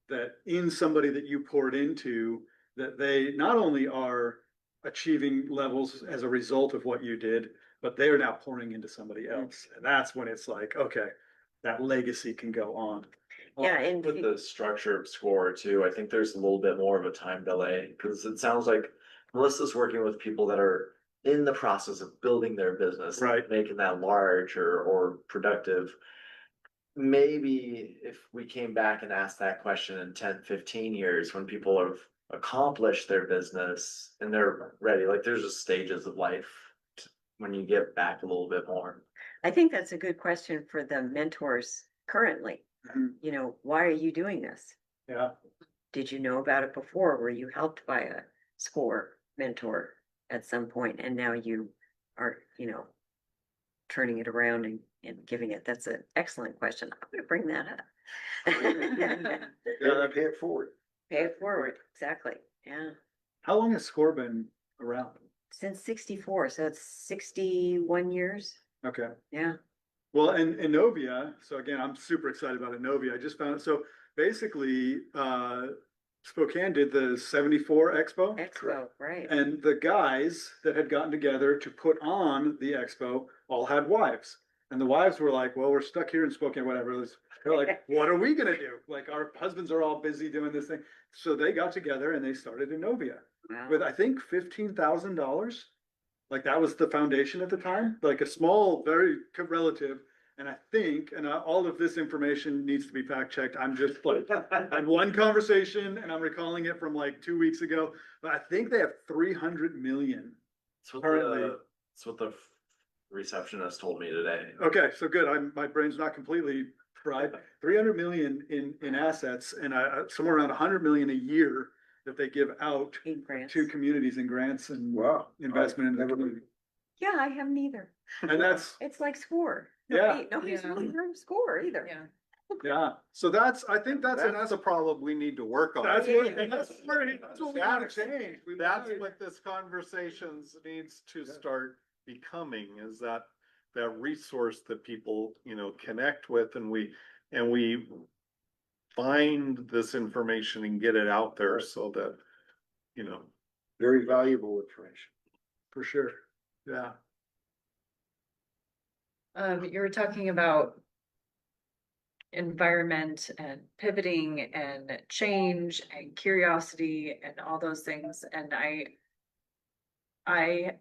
that in somebody that you poured into, that they not only are achieving levels as a result of what you did, but they are now pouring into somebody else. And that's when it's like, okay, that legacy can go on. Yeah, and With the structure of SCORE too, I think there's a little bit more of a time delay, because it sounds like Melissa's working with people that are in the process of building their business, Right. making that large or productive. Maybe if we came back and asked that question in 10, 15 years, when people have accomplished their business and they're ready, like there's just stages of life when you get back a little bit more. I think that's a good question for the mentors currently. Mhm. You know, why are you doing this? Yeah. Did you know about it before? Were you helped by a SCORE mentor at some point, and now you are, turning it around and giving it? That's an excellent question. I'm gonna bring that up. Yeah, Pay it forward. Pay it forward, exactly, yeah. how long has SCORE been around? Since 64, so it's 61 years, Okay. yeah. Well, and Innovia, so again, I'm super excited about Innovia. I just found it. So basically, Spokane did the 74 Expo. Expo, right. And the guys that had gotten together to put on the expo all had wives. And the wives were like, well, we're stuck here in Spokane, whatever. They're like, what are we gonna do? Like, our husbands are all busy doing this thing. So they got together and they started Innovia Wow. with, I think, $15,000. Like, that was the foundation at the time, like a small, very relative. And I think, and all of this information needs to be fact checked. I'm just like, I had one conversation and I'm recalling it from like 2 weeks ago, but I think they have 300 million. That's what Currently. that's what the receptionist told me today. Okay, so good. My brain's not completely fried. 300 million in assets and somewhere around 100 million a year that they give out In grants. to communities and grants and Wow. investment in the Never- community. Yeah, I haven't either. And that's, It's like SCORE. Yeah. Nobody's Yeah. really heard of SCORE either. Yeah. yeah. So I think that's That's a problem we need to work on. That's what we gotta change. That's what this conversations needs to start becoming, is that resource that people, connect with, and we find this information and get it out there so that, Very valuable information. For sure. Yeah. You were talking about environment and pivoting and change and curiosity and all those things. And I,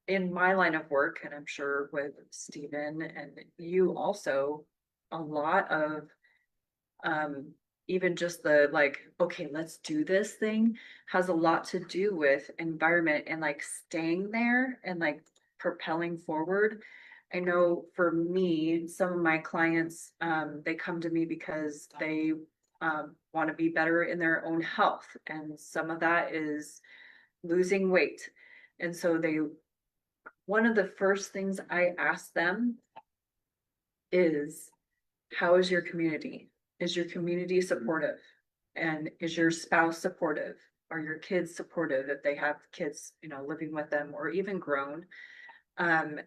in my line of work, and I'm sure with Stephen and you also, a lot of, even just the like, okay, let's do this thing has a lot to do with environment and like staying there and like propelling forward. I know for me, some of my clients, they come to me because they want to be better in their own health. And some of that is losing weight. And so one of the first things I ask them is, how is your community? Is your community supportive? And is your spouse supportive? Are your kids supportive if they have kids, living with them or even grown? And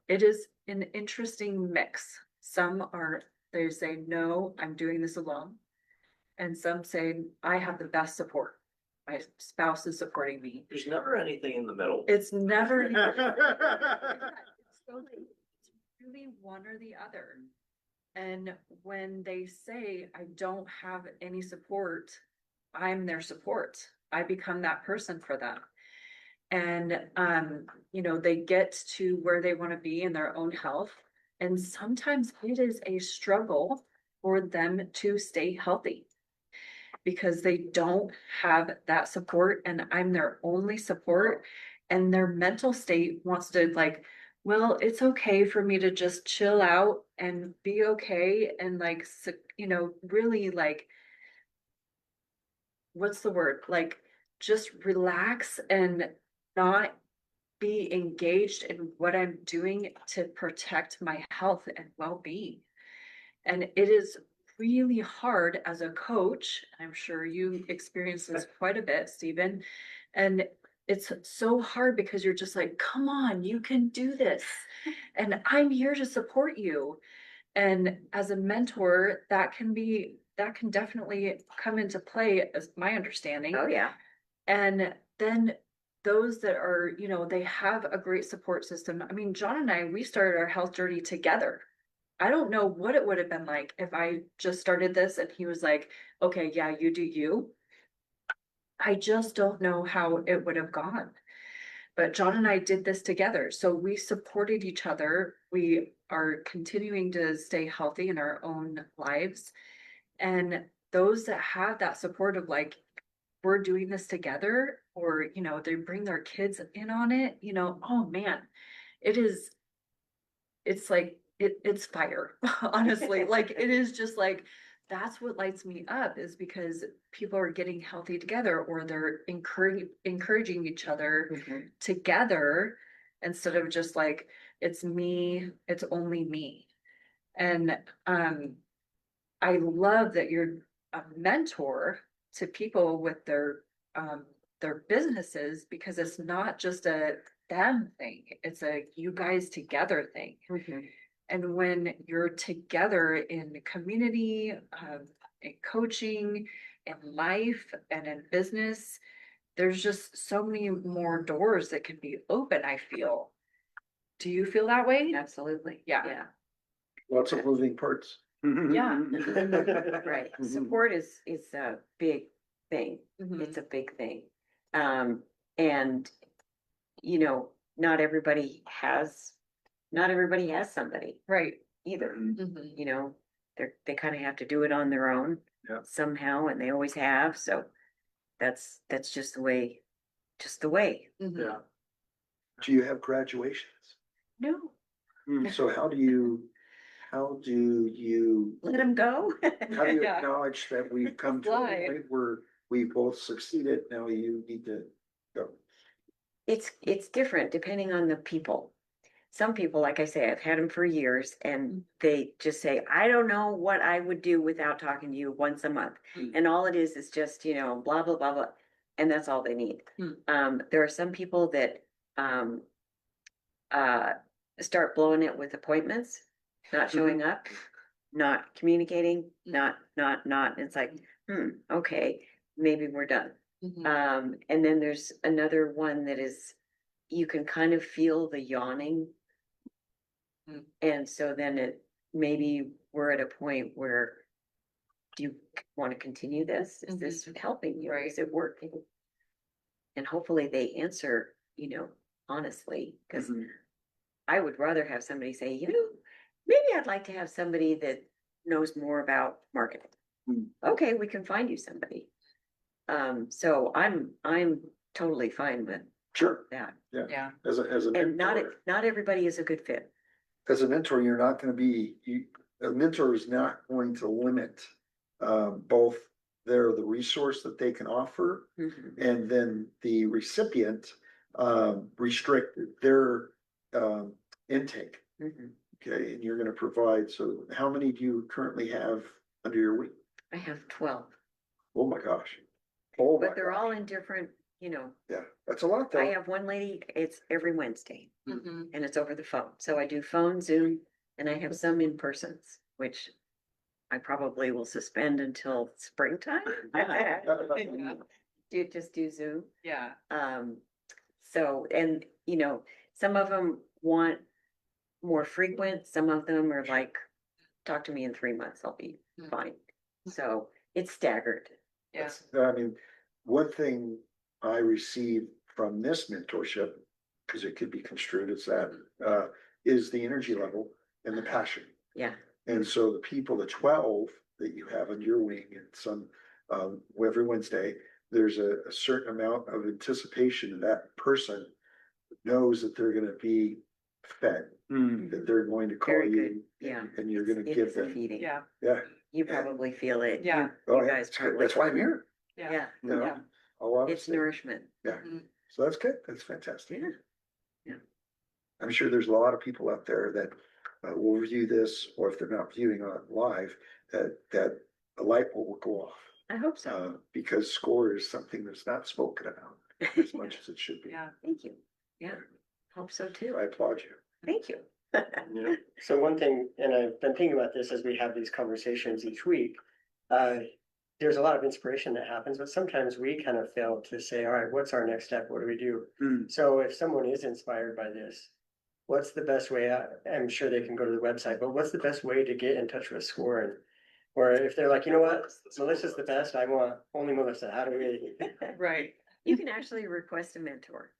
it is an interesting mix. They say, no, I'm doing this alone. And some say, I have the best support. My spouse is supporting me. There's never anything in the middle. It's never. It's really one or the other. And when they say, I don't have any support, I'm their support. I become that person for them. And, they get to where they want to be in their own health. And sometimes it is a struggle for them to stay healthy because they don't have that support, and I'm their only support. And their mental state wants to like, well, it's okay for me to just chill out and be okay. And like, really like, what's the word? Like, just relax and not be engaged in what I'm doing to protect my health and well-being. And it is really hard as a coach. I'm sure you experience this quite a bit, Stephen. And it's so hard because you're just like, come on, you can do this. And I'm here to support you. And as a mentor, that can definitely come into play, as my understanding. Oh, yeah. And then those that are, they have a great support system. I mean, John and I, we started our health journey together. I don't know what it would have been like if I just started this and he was like, okay, yeah, you do you. I just don't know how it would have gone. But John and I did this together. So we supported each other. We are continuing to stay healthy in our own lives. And those that have that support of like, we're doing this together, or, they bring their kids in on it, oh man, it's like, it's fire, honestly. Like, it is just like that's what lights me up, is because people are getting healthy together, or they're encouraging each other Mhm. together, instead of just like, it's me, it's only me. And I love that you're a mentor to people with their businesses, because it's not just a them thing, it's a you guys together thing. Mhm. And when you're together in community, in coaching, in life, and in business, there's just so many more doors that can be open, I feel. Do you feel that way? Absolutely. Yeah. Lots of moving parts. Yeah. Right. Support is a big thing. Mhm. It's a big thing. And, you know, not everybody has somebody Right. either. Mhm. You know, they kind of have to do it on their own Yeah. somehow, and they always have. So that's just the way, Mhm. Yeah. Do you have graduations? No, So how do you let them go. how do you Yeah. acknowledge that we've come to a Fly. point where we both succeeded, now you need to go? It's different depending on the people. Some people, like I say, I've had them for years, and they just say, I don't know what I would do without talking to you once a month. And all it is just, you know, blah, blah, blah, blah. And that's all they need. There are some people that, um, uh, start blowing it with appointments, not showing up, not communicating, not. It's like, okay, maybe we're done. Mhm. And then there's another one that is, you can kind of feel the yawning. And so then maybe we're at a point where, do you want to continue this? Is this helping you? Right. Is it working? And hopefully they answer, you know, honestly, because I would rather have somebody say, you know, maybe I'd like to have somebody that knows more about marketing. Okay, we can find you somebody. So I'm totally fine with Sure. that. Yeah. As a And mentor, not everybody is a good fit. as a mentor, you're not gonna be, a mentor is not going to limit both the resource that they can offer, and then the recipient restrict their intake. Okay, and you're gonna provide, so how many do you currently have under your wing? I have 12, Oh my gosh. Oh my but they're all gosh. in different, you know, Yeah, that's a lot I though. have one lady, it's every Wednesday Mhm. and it's over the phone. So I do phone, Zoom, and I have some in persons, which I probably will suspend until springtime. Do Zoom. Yeah. So, and you know, some of them want more frequent, some of them are like, talk to me in 3 months, I'll be fine. So it's staggered. Yeah. I mean, one thing I received from this mentorship, because it could be construed as that, is the energy level and the passion. Yeah. And so the people, the 12 that you have on your wing, and some, every Wednesday, there's a certain amount of anticipation, and that person knows that they're gonna be fed, that they're going to call Very you. good. Yeah. And you're gonna It give is a them, feeding. Yeah. yeah. You probably feel it. Yeah. Oh, You yeah, guys that's good. probably. That's why I'm here, Yeah, you know? Yeah. A lot of it's things. nourishment. Yeah, Mhm. so that's good, that's fantastic. Yeah. I'm sure there's a lot of people out there that will view this, or if they're not viewing on live, that a light bulb will go off. I hope so. Because SCORE is something that's not spoken about as much as it should be. Yeah. Thank you. Yeah, hope so too. I applaud you. Thank you. Yeah. So one thing, and I've been thinking about this as we have these conversations each week, there's a lot of inspiration that happens, but sometimes we kind of fail to say, all right, what's our next step? What do we do? So if someone is inspired by this, what's the best way? I'm sure they can go to the website, but what's the best way to get in touch with SCORE? And, or if they're like, you know what, Melissa's the best, I want only Melissa, how do we? Right. You can actually request a mentor.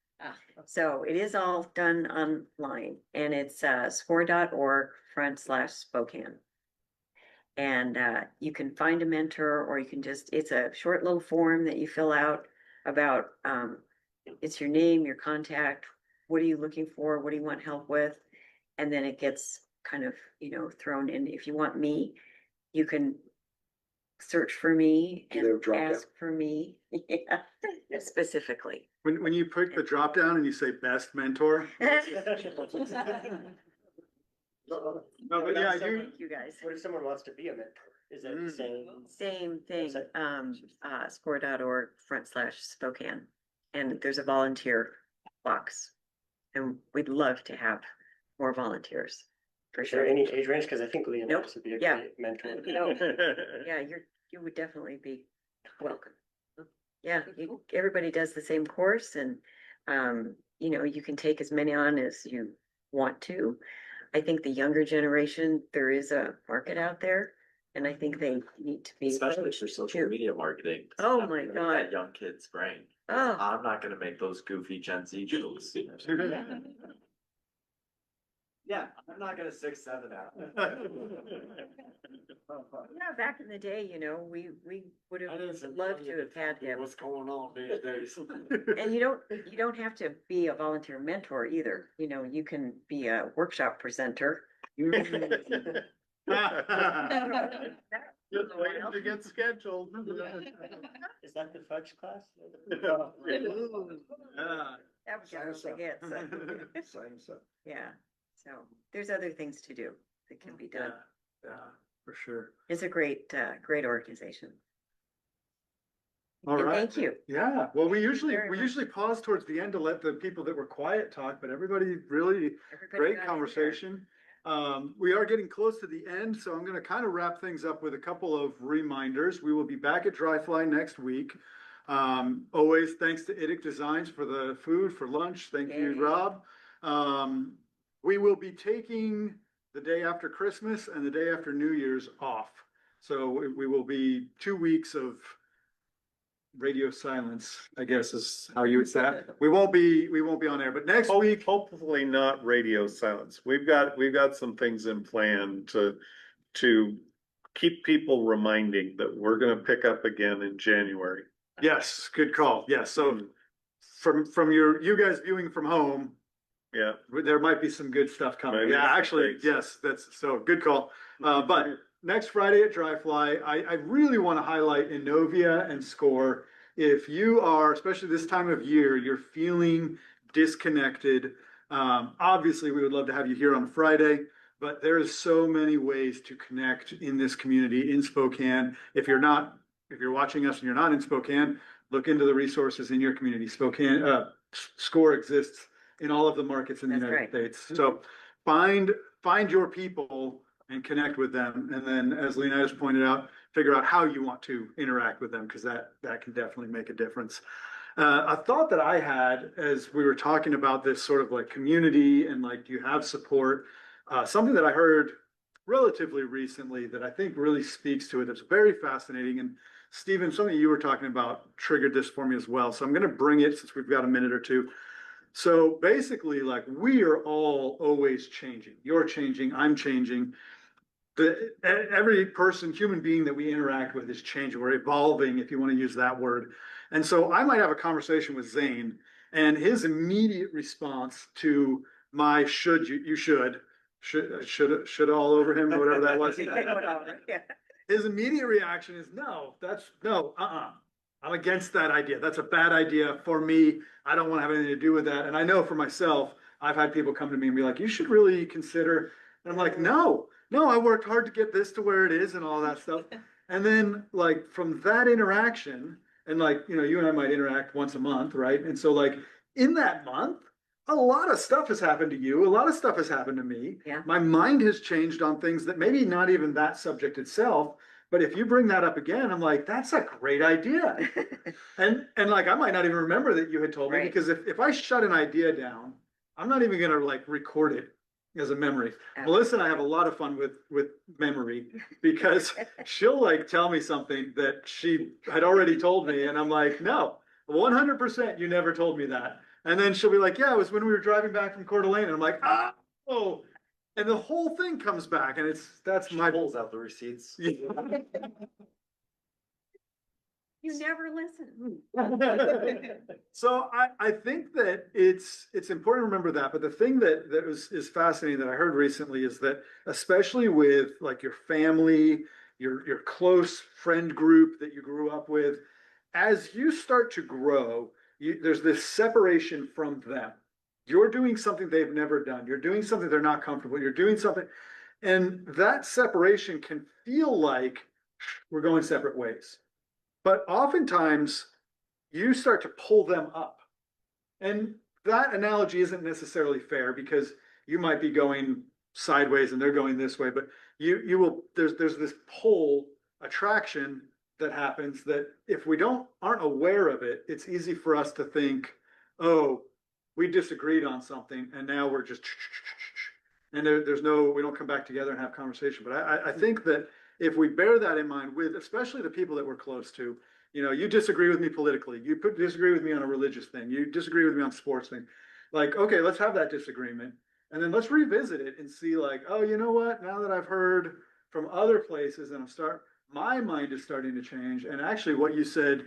So it is all done online, and it's score.org/Spokane. And you can find a mentor, or you can just, it's a short little form that you fill out about, it's your name, your contact, what are you looking for, what do you want help with? And then it gets kind of, you know, thrown in. If you want me, you can search for me Do they have and drop down? ask for me. Yeah, specifically. When you pick the drop down and you say best mentor, no, but yeah, you, Thank you guys. What if someone wants to be a mentor? Is that the same? Same thing, Website? score.org/Spokane. And there's a volunteer box. And we'd love to have more volunteers, for Is there sure. any age range? Because I think Leon Nope. wants to be a Yeah. great mentor. No. Yeah, you would definitely be welcome. Yeah, everybody does the same course and, you can take as many on as you want to. I think the younger generation, there is a market out there and I think they need to be. Especially approached for social too. media marketing. Oh my That God. young kid's brain. Oh, I'm not gonna make those goofy Gen Z jokes. Yeah, I'm not gonna 6'7" out. yeah, back in the day, we would have loved to have had him. What's going on these days? And you don't have to be a volunteer mentor either, you can be a workshop presenter. Just waiting to get scheduled. Is that the fudge class? Ooh, Yeah. that was Sign us a up. hit. Sign us up. Yeah, so there's other things to do that can be done. Yeah, for sure. It's a great organization. All And right. thank you. Yeah, well, we Thank you very much. usually pause towards the end to let the people that were quiet talk, but everybody really Everybody great got in conversation. We are getting close to the end, so I'm gonna kind of wrap things up with a couple of reminders. We will be back at Dry Fly next week. Always thanks to Idic Designs for the food for lunch. Thank you, Yay. Rob. We will be taking the day after Christmas and the day after New Year's off. So we will be 2 weeks of radio silence, I guess is how you would say it. We won't be on air, but next week. Hopefully not radio silence. We've got some things in plan to keep people reminding that we're gonna pick up again in January. Yes, good call. Yes, so from you guys viewing from home, Yeah, there might be some good stuff coming. Maybe Yeah, some actually, things. yes, that's so good call. But next Friday at Dry Fly, I really want to highlight Innovia and Score. If you are, especially this time of year, you're feeling disconnected, obviously we would love to have you here on Friday, but there's so many ways to connect in this community in Spokane. If you're watching us and you're not in Spokane, look into the resources in your community. Score exists in all of the markets in the That's United right. States. So find your people and connect with them. And then, as Leonidas pointed out, figure out how you want to interact with them, because that can definitely make a difference. A thought that I had as we were talking about this sort of like community and like, do you have support? Something that I heard relatively recently that I think really speaks to it. It's very fascinating. And Stephen, something you were talking about triggered this for me as well. So I'm going to bring it since we've got a minute or two. So basically, like, we are all always changing. You're changing, I'm changing. Every person, human being that we interact with is changing. We're evolving, if you want to use that word. And so I might have a conversation with Zane, and his immediate response to my should all over him, or whatever that was. Yeah. His immediate reaction is no, I'm against that idea. That's a bad idea for me. I don't want to have anything to do with that. And I know for myself, I've had people come to me and be like, you should really consider. And I'm like, no, I worked hard to get this to where it is and all that stuff. And then like from that interaction, and like, you and I might interact once a month, right? And so like in that month, a lot of stuff has happened to you. A lot of stuff has happened to me. Yeah. My mind has changed on things that maybe not even that subject itself. But if you bring that up again, I'm like, that's a great idea. And like, I might not even remember that you had told me, Right. because if I shut an idea down, I'm not even gonna like record it as a memory. Melissa and I have a lot of fun with memory, because she'll like tell me something that she had already told me. And I'm like, no, 100% you never told me that. And then she'll be like, yeah, it was when we were driving back from Coeur d'Alene. And I'm like, oh, and the whole thing comes back, and that's my. Pulls out the receipts. You never listen. So I think that it's important to remember that. But the thing that is fascinating that I heard recently is that, especially with like your family, your close friend group that you grew up with. As you start to grow, there's this separation from them. You're doing something they've never done. You're doing something they're not comfortable. You're doing something, and that separation can feel like we're going separate ways. But oftentimes you start to pull them up. And that analogy isn't necessarily fair because you might be going sideways and they're going this way, but you will, there's this pull attraction that happens that if we aren't aware of it, it's easy for us to think, oh, we disagreed on something and now we're just, and we don't come back together and have conversation. But I think that if we bear that in mind with, especially the people that we're close to, you disagree with me politically, you disagree with me on a religious thing, you disagree with me on sports thing. Like, okay, let's have that disagreement. And then let's revisit it and see like, oh, you know what? Now that I've heard from other places and my mind is starting to change. And actually what you said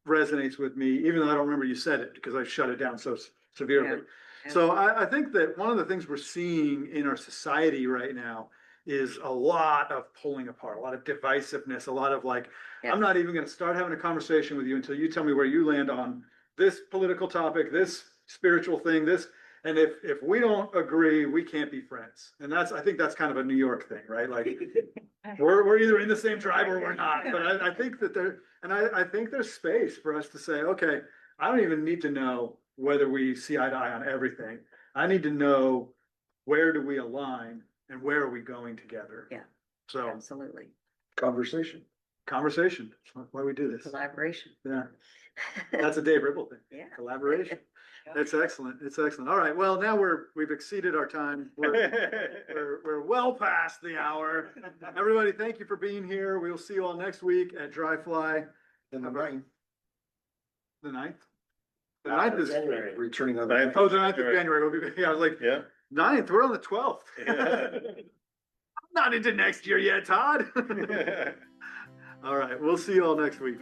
resonates with me, even though I don't remember you said it because I shut it down so severely. Yeah. So I think that one of the things we're seeing in our society right now is a lot of pulling apart, a lot of divisiveness, a lot of like, I'm not even going to start having a conversation with you until you tell me where you land on this political topic, this spiritual thing, this. And if we don't agree, we can't be friends. And I think that's kind of a New York thing, right? Like we're either in the same tribe or we're not. But I think that I think there's space for us to say, okay, I don't even need to know whether we see eye to eye on everything. I need to know where do we align and where are we going together. Yeah. So Absolutely. Conversation. Conversation. That's why we do this. Collaboration. Yeah. That's a Dave Ribble thing. Yeah. Collaboration. It's excellent. It's excellent. All right. Well, now we've exceeded our time. We're well past the hour. Everybody, thank you for being here. We will see you all next week at Dry Fly. And the ninth, The 9th? The 9th is, January. returning on Ninth. the. oh, the 9th of January. We'll be, I was like, Yeah. 9th, we're on the 12th. I'm not into next year yet, Todd. All right. We'll see you all next week.